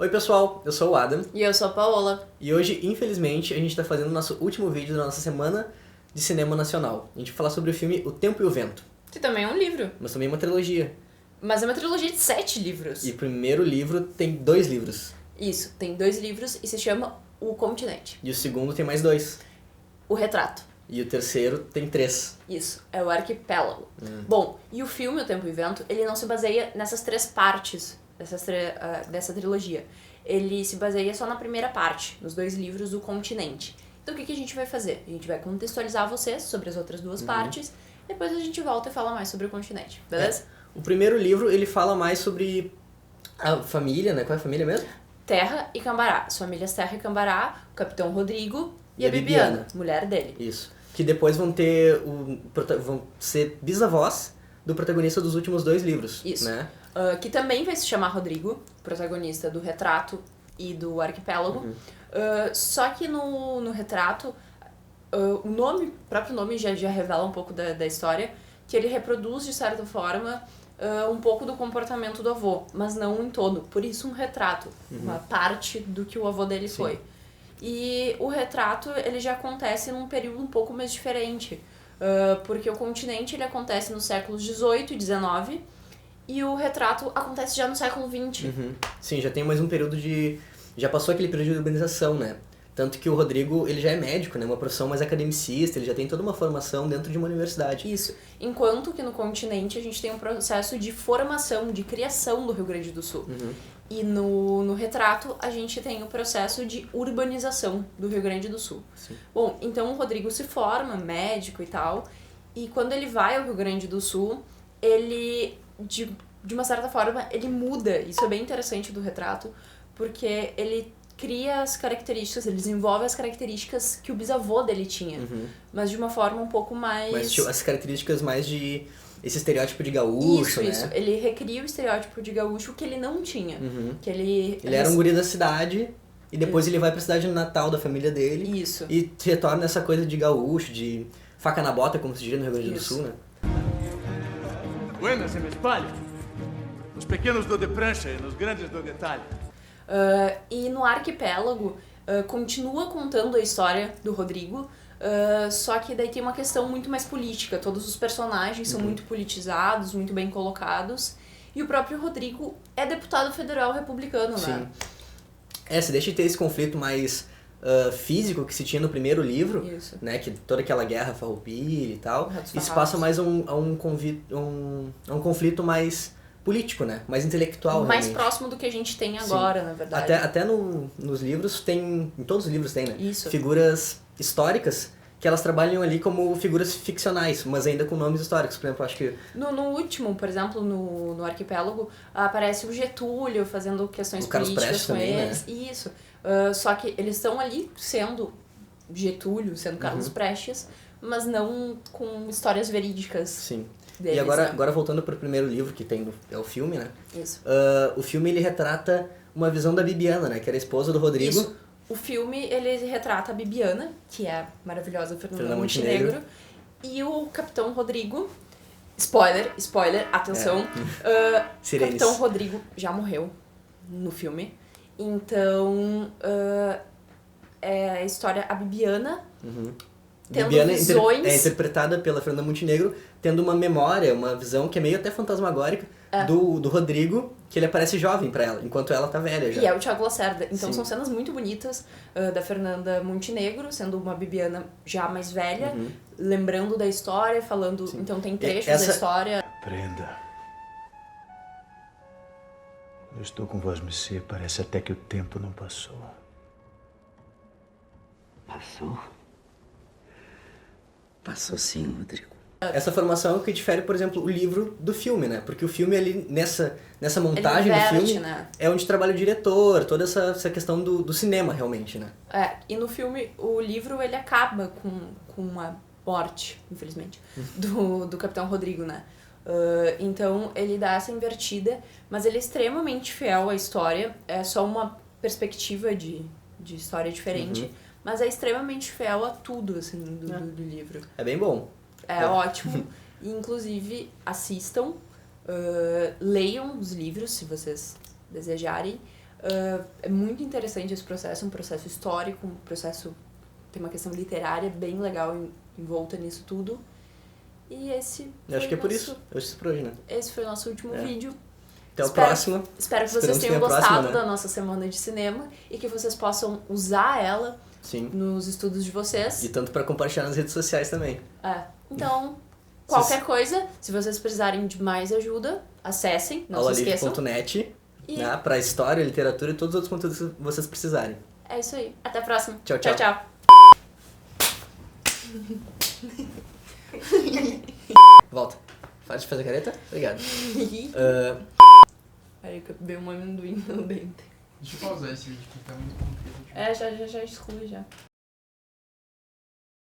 Oi pessoal, eu sou o Adam E eu sou a Paola. e hoje, infelizmente, a gente está fazendo o nosso último vídeo da nossa semana de cinema nacional. A gente vai falar sobre o filme O Tempo e o Vento, Que também é um livro. mas também uma trilogia. Mas é uma trilogia de 7 livros. E o primeiro livro tem 2 livros, Isso, tem 2 livros e se chama O Continente. e o segundo tem mais 2, O Retrato. e o terceiro tem 3. Isso, é o Arquipélago. Bom, e o filme O Tempo e o Vento, ele não se baseia nessas 3 partes dessa trilogia. Ele se baseia só na primeira parte, nos 2 livros do Continente. Então o que a gente vai fazer? A gente vai contextualizar vocês sobre as outras 2 partes, depois a gente volta e fala mais sobre o Continente, beleza? O primeiro livro, ele fala mais sobre a família, né? Qual é a família mesmo? Terra e Cambará. As famílias Terra e Cambará, o Capitão Rodrigo e E a a Bibiana, Bibiana. mulher dele. Isso. Que depois vão ser bisavós do protagonista dos últimos 2 livros, Isso. né? Que também vai se chamar Rodrigo, protagonista do Retrato e do Arquipélago. Só que no Retrato, o próprio nome já revela um pouco da história, que ele reproduz, de certa forma, um pouco do comportamento do avô, mas não em todo. Por isso um retrato, uma parte do que o avô dele foi. E o Retrato, ele já acontece num período um pouco mais diferente, porque o Continente ele acontece nos séculos 18 e 19, e o Retrato acontece já no século 20. Sim, já tem mais um período de... Já passou aquele período de urbanização, né? Tanto que o Rodrigo, ele já é médico, né? Uma profissão mais academicista, ele já tem toda uma formação dentro de uma universidade. Isso. Enquanto que no Continente a gente tem um processo de formação, de criação do Rio Grande do Sul. E no Retrato a gente tem o processo de urbanização do Rio Grande do Sul. Sim. Bom, então o Rodrigo se forma, médico e tal, e quando ele vai ao Rio Grande do Sul, ele, de uma certa forma, ele muda. Isso é bem interessante do Retrato, porque ele cria as características, ele desenvolve as características que o bisavô dele tinha, mas de uma forma um pouco mais... Mas tipo, as características mais de... Esse estereótipo de gaúcho, né? Isso. Ele recria o estereótipo de gaúcho que ele não tinha. Que Ele era um guri da cidade, e depois ele vai pra cidade natal da família dele. Isso. E retorna essa coisa de gaúcho, de faca na bota, como se diz no Rio Grande do Isso. Sul, né? Buenas, se me espalha. Nos pequenos dou de prancha e nos grandes dou de talha. E no Arquipélago, continua contando a história do Rodrigo, só que daí tem uma questão muito mais política. Todos os personagens são muito politizados, muito bem colocados. E o próprio Rodrigo é deputado federal republicano, né? Você deixa de ter esse conflito mais físico que se tinha no primeiro livro, Isso. né? Que toda aquela guerra farroupilha e tal. Guerra dos E se Farrapos. passa mais a um conflito mais político, né? Mais intelectual, Mais realmente. próximo do que a gente tem agora, na verdade. Até nos livros tem... Em todos os livros tem, né? Isso. Figuras históricas que elas trabalham ali como figuras ficcionais, mas ainda com nomes históricos. Por exemplo, acho que... No último, por exemplo, no Arquipélago, aparece o Getúlio fazendo questões O Carlos políticas Prestes com também, né? eles. Isso. Só que eles estão ali sendo Getúlio, sendo Carlos Prestes, mas não com histórias verídicas Sim. deles, E né? agora voltando pro primeiro livro que tem, é o filme, né? Isso. O filme, ele retrata uma visão da Bibiana, né? Que era a esposa do Rodrigo. Isso. O filme, ele retrata a Bibiana, que é a maravilhosa Fernanda Fernanda Montenegro, Montenegro. e o Capitão Rodrigo. Spoiler, atenção. Sirenes. Capitão Rodrigo já morreu no filme. Então, é a história, a Bibiana tendo Bibiana visões... é interpretada pela Fernanda Montenegro, tendo uma memória, uma visão que é meio até fantasmagórica do Rodrigo, que ele aparece jovem pra ela, enquanto ela tá velha já. E é o Thiago Lacerda. Então Sim. são cenas muito bonitas da Fernanda Montenegro, sendo uma Bibiana já mais velha, lembrando da história, falando... Então tem trechos da história. Prenda. Eu estou com vós, Messias. Parece até que o tempo não passou. Passou? Passou sim, Rodrigo. Essa formação é o que difere, por exemplo, o livro do filme, né? Porque o filme, ali, nessa montagem Ele do inverte, filme, né? é onde trabalha o diretor, toda essa questão do cinema, realmente, né? E no filme, o livro, ele acaba com a morte, infelizmente, do Capitão Rodrigo, né? Então, ele dá essa invertida, mas ele é extremamente fiel à história. É só uma perspectiva de história diferente, mas é extremamente fiel a tudo, assim, do livro. É bem bom. É ótimo. E, inclusive, assistam, leiam os livros, se vocês desejarem. É muito interessante esse processo, um processo histórico, um processo... Tem uma questão literária bem legal envolta nisso tudo. E esse Eu acho que é por isso. Eu acho isso por hoje, né? Esse foi o nosso último vídeo. Até o próximo. Espero que vocês Esperamos tenham que tenha a gostado próxima, né? da nossa semana de cinema e que vocês possam usar ela Sim. nos estudos de vocês. E tanto pra compartilhar nas redes sociais também. Então, qualquer coisa, se vocês precisarem de mais ajuda, acessem, não se esqueçam. aulalivre.net, E- né? Pra história, literatura e todos os outros conteúdos que vocês precisarem. É isso aí. Até a próxima. Tchau, tchau. Tchau. Volta. Faz de fazer careta? Obrigado. Peraí que eu dei um amendoim no dente. Deixa eu pausar esse vídeo que tá muito comprido. Já exclui já.